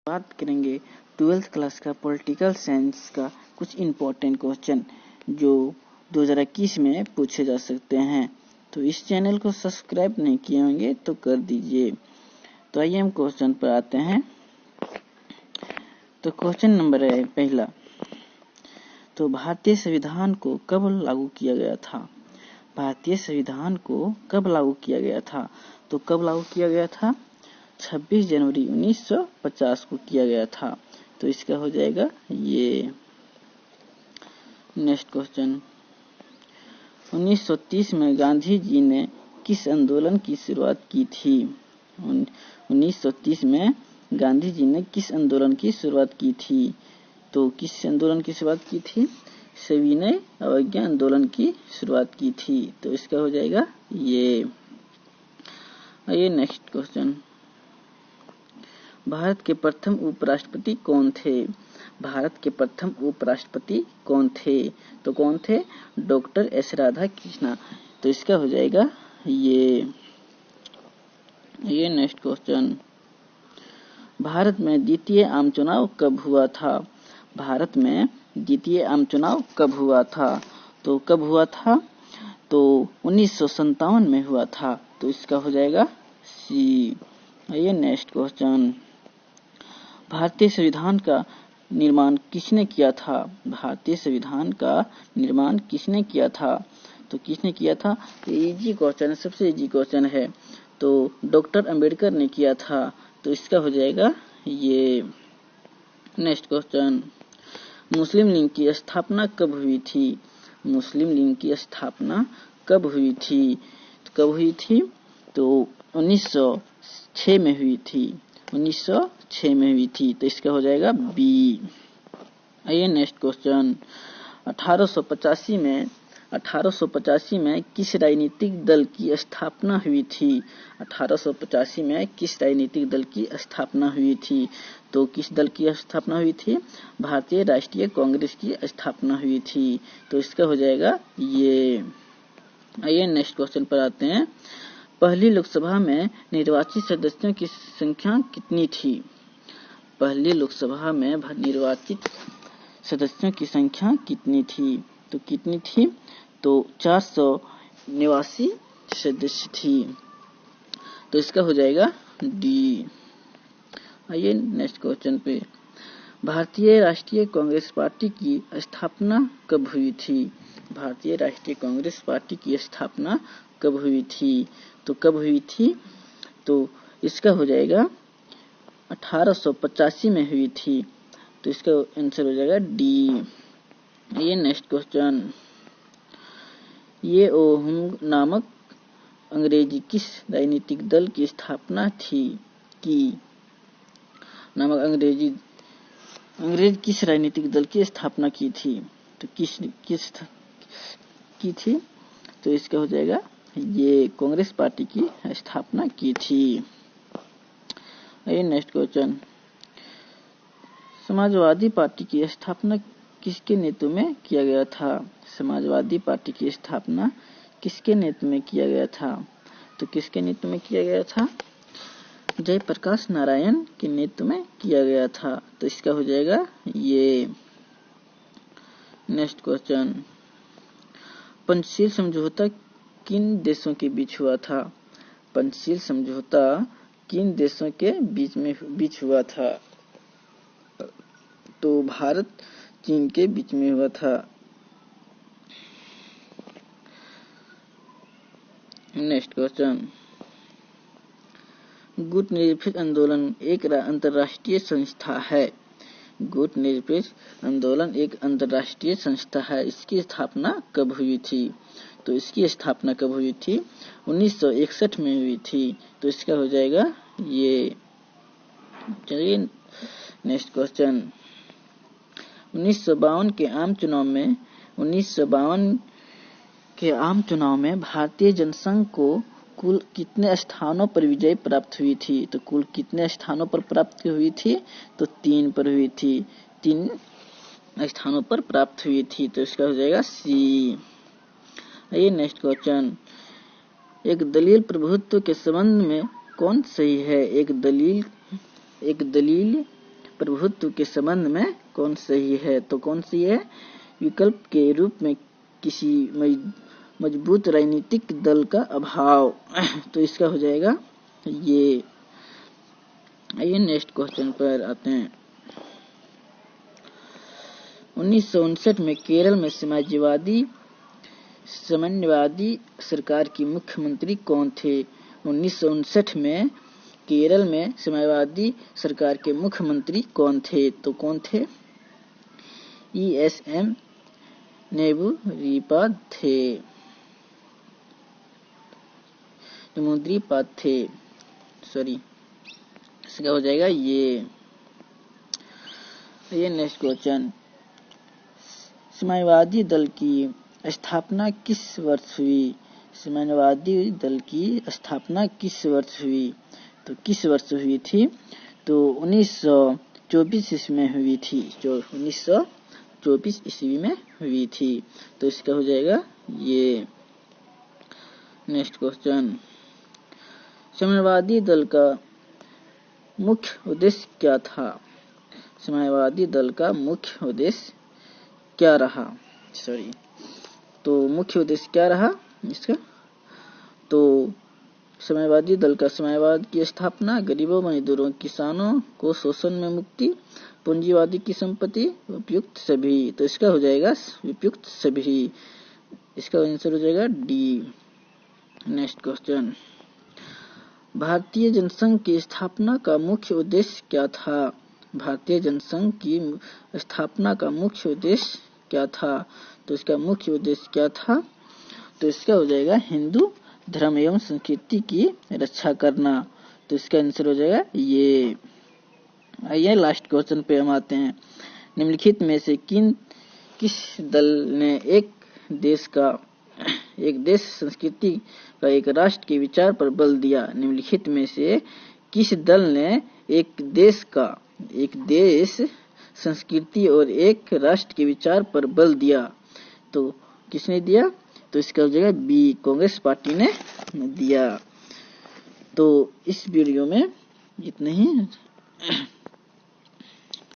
बात करेंगे 12th class का पॉलिटिकल साइंस का कुछ इम्पोर्टेंट क्वेश्चन जो 2021 में पूछे जा सकते हैं। तो इस चैनल को सब्सक्राइब नहीं किए होंगे तो कर दीजिए। तो आइए हम क्वेश्चन पर आते हैं। तो क्वेश्चन नंबर है पहला, तो भारतीय संविधान को कब लागू किया गया था? भारतीय संविधान को कब लागू किया गया था? तो कब लागू किया गया था? 26 जनवरी 1950 को किया गया था। तो इसका हो जाएगा ये। नेक्स्ट क्वेश्चन, 1930 में गांधी जी ने किस आंदोलन की शुरुआत की थी? 1930 में गांधी जी ने किस आंदोलन की शुरुआत की थी? तो किस आंदोलन की शुरुआत की थी? सविनय अवज्ञा आंदोलन की शुरुआत की थी। तो इसका हो जाएगा ये। आइए नेक्स्ट क्वेश्चन, भारत के प्रथम उपराष्ट्रपति कौन थे? भारत के प्रथम उपराष्ट्रपति कौन थे? तो कौन थे? Doctor S Radha Krishna. तो इसका हो जाएगा ये। नेक्स्ट क्वेश्चन, भारत में द्वितीय आम चुनाव कब हुआ था? भारत में द्वितीय आम चुनाव कब हुआ था? तो कब हुआ था? तो 1957 में हुआ था। तो इसका हो जाएगा सी। आइए नेक्स्ट क्वेश्चन, भारतीय संविधान का निर्माण किसने किया था? भारतीय संविधान का निर्माण किसने किया था? तो किसने किया था? इजी क्वेश्चन है, सबसे इजी क्वेश्चन है। तो डॉक्टर अंबेडकर ने किया था। तो इसका हो जाएगा ये। नेक्स्ट क्वेश्चन, मुस्लिम लीग की स्थापना कब हुई थी? मुस्लिम लीग की स्थापना कब हुई थी? तो कब हुई थी? तो 1906 में हुई थी। 1906 में हुई थी। तो इसका हो जाएगा बी। आइए नेक्स्ट क्वेश्चन, 1885 में किस राजनीतिक दल की स्थापना हुई थी? 1885 में किस राजनीतिक दल की स्थापना हुई थी? तो किस दल की स्थापना हुई थी? भारतीय राष्ट्रीय कांग्रेस की स्थापना हुई थी। तो इसका हो जाएगा ये। आइए नेक्स्ट क्वेश्चन पर आते हैं। पहली लोकसभा में निर्वाचित सदस्यों की संख्या कितनी थी? पहली लोकसभा में निर्वाचित सदस्यों की संख्या कितनी थी? तो कितनी थी? तो 489 सदस्य थी। तो इसका हो जाएगा डी। आइए नेक्स्ट क्वेश्चन पे, भारतीय राष्ट्रीय कांग्रेस पार्टी की स्थापना कब हुई थी? भारतीय राष्ट्रीय कांग्रेस पार्टी की स्थापना कब हुई थी? तो कब हुई थी? तो इसका हो जाएगा 1885 में हुई थी। तो इसका आंसर हो जाएगा डी। ये नेक्स्ट क्वेश्चन, ये ओ हम नामक अंग्रेजी किस राजनीतिक दल की स्थापना थी की? नामक अंग्रेज किस राजनीतिक दल की स्थापना की थी? तो किस की थी? तो इसका हो जाएगा ये, कांग्रेस पार्टी की स्थापना की थी। ये नेक्स्ट क्वेश्चन, समाजवादी पार्टी की स्थापना किसके नेतृत्व में किया गया था? समाजवादी पार्टी की स्थापना किसके नेतृत्व में किया गया था? तो किसके नेतृत्व में किया गया था? जयप्रकाश नारायण के नेतृत्व में किया गया था। तो इसका हो जाएगा ये। नेक्स्ट क्वेश्चन, पंचशील समझौता किन देशों के बीच हुआ था? पंचशील समझौता किन देशों के बीच हुआ था? तो भारत चीन के बीच में हुआ था। नेक्स्ट क्वेश्चन, गुट निरपेक्ष आंदोलन एक अंतर्राष्ट्रीय संस्था है। गुट निरपेक्ष आंदोलन एक अंतर्राष्ट्रीय संस्था है। इसकी स्थापना कब हुई थी? तो इसकी स्थापना कब हुई थी? 1961 में हुई थी। तो इसका हो जाएगा ये। चलिए नेक्स्ट क्वेश्चन, 1952 के आम चुनाव में भारतीय जनसंघ को कुल कितने स्थानों पर विजय प्राप्त हुई थी? तो कुल कितने स्थानों पर प्राप्त हुई थी? तो 3 पर हुई थी। 3 स्थानों पर प्राप्त हुई थी। तो इसका हो जाएगा सी। ये नेक्स्ट क्वेश्चन, एक दलील प्रभुत्व के संबंध में कौन सही है? एक दलील प्रभुत्व के संबंध में कौन सही है? तो कौन सी है? विकल्प के रूप में किसी मजबूत राजनीतिक दल का अभाव। तो इसका हो जाएगा ये। आइए नेक्स्ट क्वेश्चन पर आते हैं। 1959 में केरल में साम्यवादी सरकार की मुख्यमंत्री कौन थे? 1959 में केरल में साम्यवादी सरकार के मुख्यमंत्री कौन थे? तो कौन थे? ESM नेबूरीपाद थे। सॉरी, इसका हो जाएगा ये नेक्स्ट क्वेश्चन। साम्यवादी दल की स्थापना किस वर्ष हुई? साम्यवादी दल की स्थापना किस वर्ष हुई? तो किस वर्ष हुई थी? तो 1924 ईस्वी में हुई थी। जो 1924 ईस्वी में हुई थी। तो इसका हो जाएगा ये नेक्स्ट क्वेश्चन। साम्यवादी दल का मुख्य उद्देश्य क्या था? साम्यवादी दल का मुख्य उद्देश्य क्या रहा? तो मुख्य उद्देश्य क्या रहा इसका? तो साम्यवादी दल का साम्यवाद की स्थापना, गरीबों, मजदूरों, किसानों को शोषण में मुक्ति, पूंजीवादी की संपत्ति, उपयुक्त सभी। तो इसका हो जाएगा उपयुक्त सभी। इसका आंसर हो जाएगा डी। Next question. भारतीय जनसंघ की स्थापना का मुख्य उद्देश्य क्या था? भारतीय जनसंघ की स्थापना का मुख्य उद्देश्य क्या था? तो इसका मुख्य उद्देश्य क्या था? तो इसका हो जाएगा हिंदू धर्म एवं संस्कृति की रक्षा करना। तो इसका आंसर हो जाएगा ये। आइए लास्ट क्वेश्चन पे हम आते हैं। निम्नलिखित में से किस दल ने एक देश संस्कृति का एक राष्ट्र के विचार पर बल दिया? निम्नलिखित में से किस दल ने एक देश संस्कृति और एक राष्ट्र के विचार पर बल दिया? तो किसने दिया? तो इसका हो जाएगा बी, कांग्रेस पार्टी ने दिया। तो इस वीडियो में इतना ही।